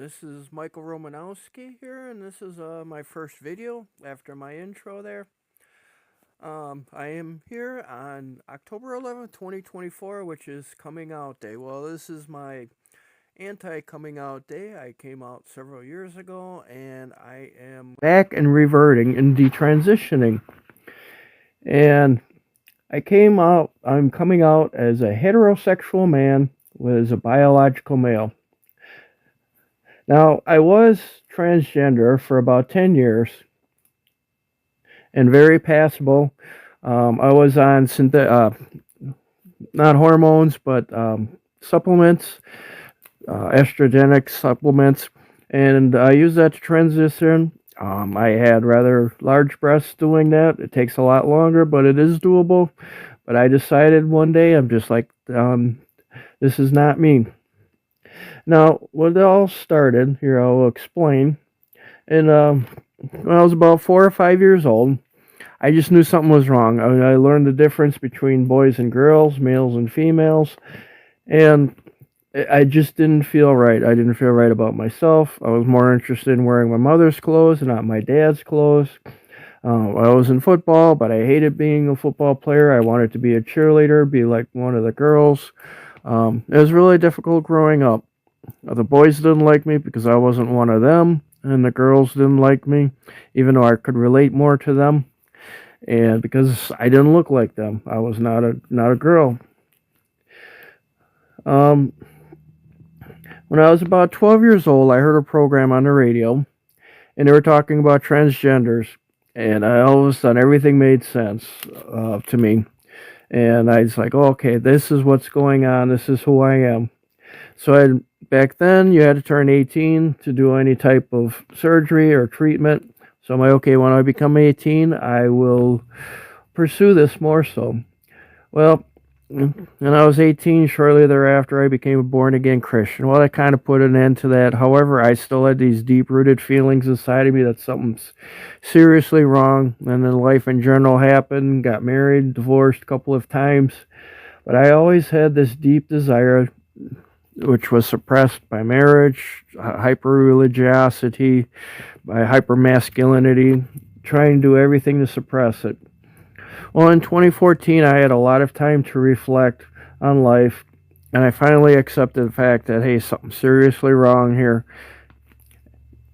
This is Michael Romanowski here, and this is my first video after my intro there. I am here on October 11th, 2024, which is coming out day. Well, this is my anti coming out day. I came out several years ago, and I am back and reverting and detransitioning. And I'm coming out as a heterosexual man as a biological male. Now, I was transgender for about 10 years and very passable. I was on not hormones, but supplements, estrogenic supplements, and I used that to transition. I had rather large breasts doing that. It takes a lot longer, but it is doable. But I decided one day, I'm just like, this is not me. Now, what it all started, here I'll explain. And when I was about 4 or 5 years old, I just knew something was wrong. I learned the difference between boys and girls, males and females, and I just didn't feel right. I didn't feel right about myself. I was more interested in wearing my mother's clothes and not my dad's clothes. I was in football, but I hated being a football player. I wanted to be a cheerleader, be like one of the girls. It was really difficult growing up. The boys didn't like me because I wasn't one of them, and the girls didn't like me, even though I could relate more to them. And because I didn't look like them, I was not a girl. Um, when I was about 12 years old, I heard a program on the radio, and they were talking about transgenders, and all of a sudden everything made sense to me. And I was like, oh, okay, this is what's going on. This is who I am. So back then, you had to turn 18 to do any type of surgery or treatment. So I'm like, okay, when I become 18, I will pursue this more so. Well, when I was 18, shortly thereafter, I became a born again Christian. Well, that kind of put an end to that. However, I still had these deep rooted feelings inside of me that something's seriously wrong. And then life in general happened, got married, divorced a couple of times. But I always had this deep desire, which was suppressed by marriage, hyper religiosity, by hyper masculinity, trying to do everything to suppress it. Well, in 2014, I had a lot of time to reflect on life, and I finally accepted the fact that, hey, something's seriously wrong here,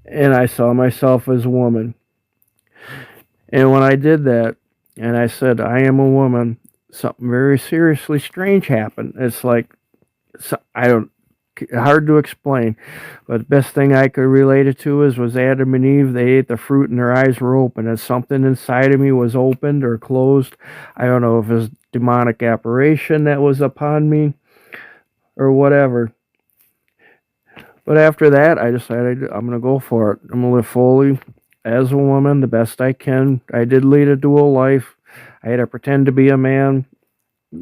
and I saw myself as a woman. And when I did that, and I said, I am a woman, something very seriously strange happened. It's like, I don't, hard to explain, but the best thing I could relate it to was Adam and Eve. They ate the fruit and their eyes were open, and something inside of me was opened or closed. I don't know if it was demonic apparition that was upon me or whatever. But after that, I decided I'm gonna go for it. I'm gonna live fully as a woman the best I can. I did lead a dual life. I had to pretend to be a man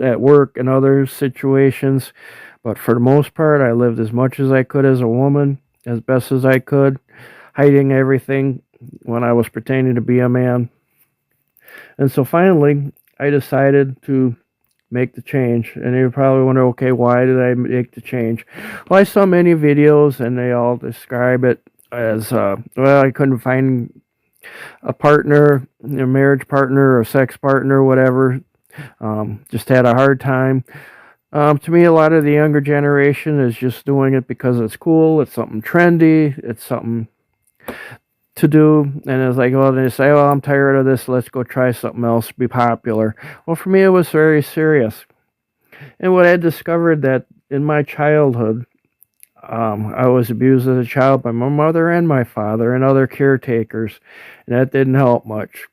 at work and other situations. But for the most part, I lived as much as I could as a woman, as best as I could, hiding everything when I was pretending to be a man. And so finally, I decided to make the change. And you probably wonder, okay, why did I make the change? Well, I saw many videos, and they all describe it as, well, I couldn't find a partner, a marriage partner, or sex partner, whatever. Just had a hard time. To me, a lot of the younger generation is just doing it because it's cool, it's something trendy, it's something to do, and it's like, well, they say, well, I'm tired of this, let's go try something else, be popular. Well, for me, it was very serious. And what I discovered that in my childhood, I was abused as a child by my mother and my father and other caretakers, and that didn't help much.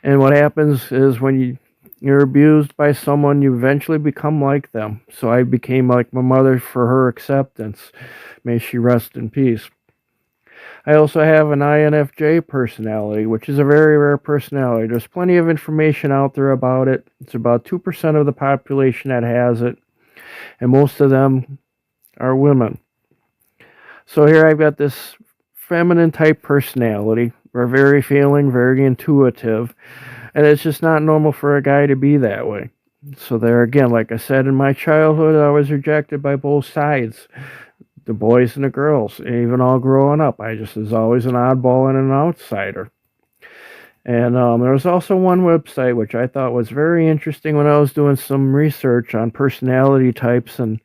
And what happens is when you're abused by someone, you eventually become like them. So I became like my mother for her acceptance. May she rest in peace. I also have an INFJ personality, which is a very rare personality. There's plenty of information out there about it. It's about 2% of the population that has it, and most of them are women. So here I've got this feminine type personality. We're very feeling, very intuitive. And it's just not normal for a guy to be that way. So there again, like I said, in my childhood, I was rejected by both sides. the boys and the girls, even all growing up. I just was always an oddball and an outsider. And there was also one website which I thought was very interesting when I was doing some research on personality types and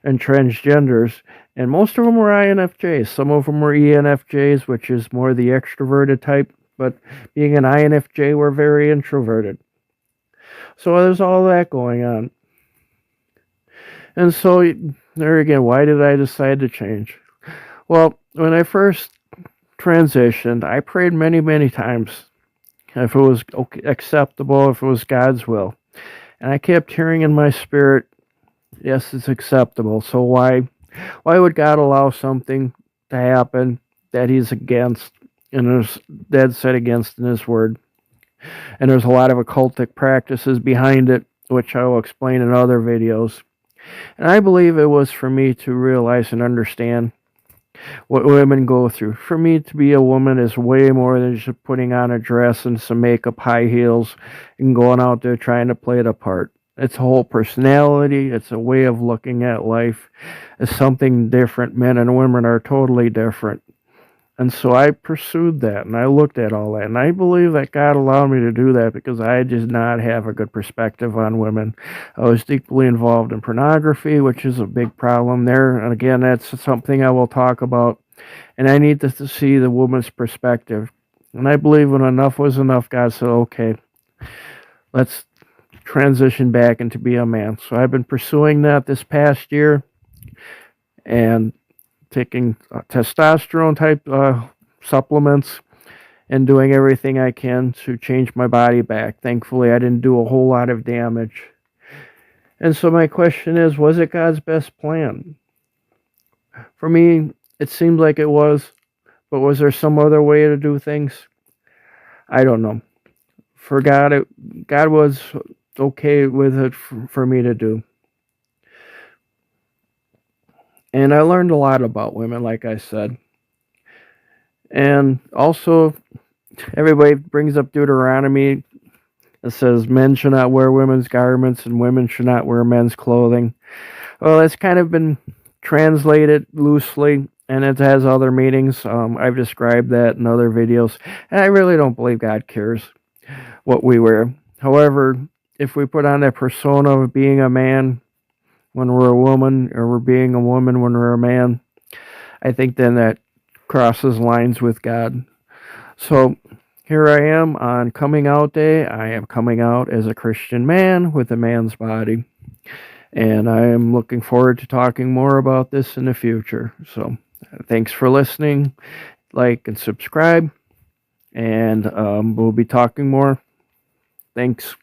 transgenders. And most of them were INFJs. Some of them were ENFJs, which is more the extroverted type. But being an INFJ, we're very introverted. So there's all that going on. And so, there again, why did I decide to change? Well, when I first transitioned, I prayed many, many times if it was acceptable, if it was God's will. And I kept hearing in my spirit, yes, it's acceptable. So why would God allow something to happen that he's against and is dead set against in his word? And there's a lot of occultic practices behind it, which I will explain in other videos. And I believe it was for me to realize and understand what women go through. For me to be a woman is way more than just putting on a dress and some makeup, high heels, and going out there trying to play the part. It's a whole personality. It's a way of looking at life. It's something different. Men and women are totally different. And so I pursued that, and I looked at all that, and I believe that God allowed me to do that because I did not have a good perspective on women. I was deeply involved in pornography, which is a big problem there, and again, that's something I will talk about, and I need to see the woman's perspective. And I believe when enough was enough, God said, okay, let's transition back into be a man. So I've been pursuing that this past year, and taking testosterone type supplements and doing everything I can to change my body back. Thankfully, I didn't do a whole lot of damage. And so my question is, was it God's best plan? For me, it seemed like it was, but was there some other way to do things? I don't know. For God, God was okay with it for me to do. And I learned a lot about women, like I said. And also, everybody brings up Deuteronomy. It says men should not wear women's garments and women should not wear men's clothing. Well, it's kind of been translated loosely, and it has other meanings. I've described that in other videos. And I really don't believe God cares what we wear. However, if we put on that persona of being a man when we're a woman, or we're being a woman when we're a man, I think then that crosses lines with God. So here I am on coming out day. I am coming out as a Christian man with a man's body. And I am looking forward to talking more about this in the future. So thanks for listening. Like and subscribe. And we'll be talking more. Thanks.